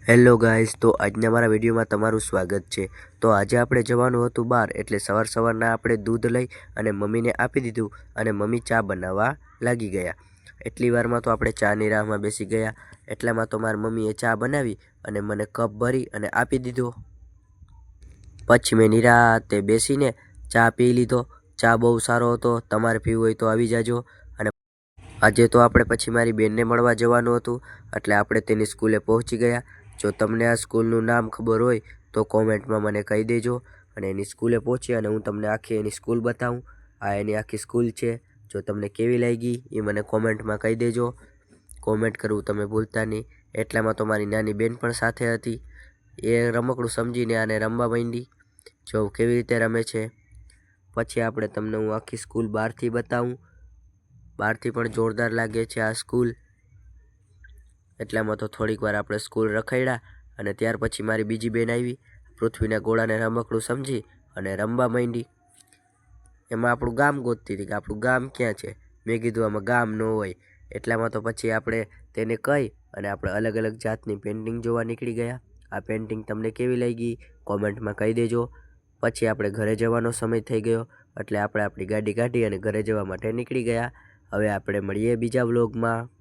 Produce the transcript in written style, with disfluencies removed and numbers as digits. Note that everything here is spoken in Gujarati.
હેલો ગાઈઝ, તો આજના મારા વિડીયોમાં તમારું સ્વાગત છે। તો આજે આપણે જવાનું હતું બહાર, એટલે સવારના આપણે દૂધ લઈ અને મમ્મીને આપી દીધું અને મમ્મી ચા બનાવવા લાગી ગયા। એટલી વારમાં તો આપણે ચાની રાહમાં બેસી ગયા। એટલામાં તો મારી મમ્મીએ ચા બનાવી અને મને કપ ભરી અને આપી દીધો। પછી મેં નિરાતે બેસીને ચા પી લીધો। ચા બહુ સારો હતો, તમારે પીવું હોય તો આવી જાજો। અને આજે તો આપણે પછી મારી બેનને મળવા જવાનું હતું, એટલે આપણે તેની સ્કૂલે પહોંચી ગયા। જો તમને આ સ્કૂલનું નામ ખબર હોય તો કોમેન્ટમાં મને કહી દેજો। અને એની સ્કૂલે પહોંચી અને હું તમને આખી એની સ્કૂલ બતાવું। આ એની આખી સ્કૂલ છે। જો તમને કેવી લાગી એ મને કોમેન્ટમાં કહી દેજો। કોમેન્ટ કરવું તમે ભૂલતા નહીં। એટલામાં તો મારી નાની બેન પણ સાથે હતી। એ રમકડું સમજીને આને રમવા માંડી। જો કેવી રીતે રમે છે। પછી આપણે તમને હું આખી સ્કૂલ બહારથી બતાવું। બહારથી પણ જોરદાર લાગે છે આ સ્કૂલ। એટલામાં તો થોડીક વાર આપણે સ્કૂલ રખડ્યા અને ત્યાર પછી મારી બીજી બેન આવી। પૃથ્વીના ગોળાને રમકડું સમજી અને રમવા માંડી। એમાં આપણું ગામ ગોતતી હતી કે આપણું ગામ ક્યાં છે। મેં કીધું આમાં ગામ ન હોય। એટલામાં તો પછી આપણે તેને કહી અને આપણે અલગ અલગ જાતની પેઇન્ટિંગ જોવા નીકળી ગયા। આ પેઇન્ટિંગ તમને કેવી લાગી કોમેન્ટમાં કહી દેજો। પછી આપણે ઘરે જવાનો સમય થઈ ગયો, એટલે આપણે આપણી ગાડી કાઢી અને ઘરે જવા માટે નીકળી ગયા। હવે આપણે મળીએ બીજા વ્લોગમાં।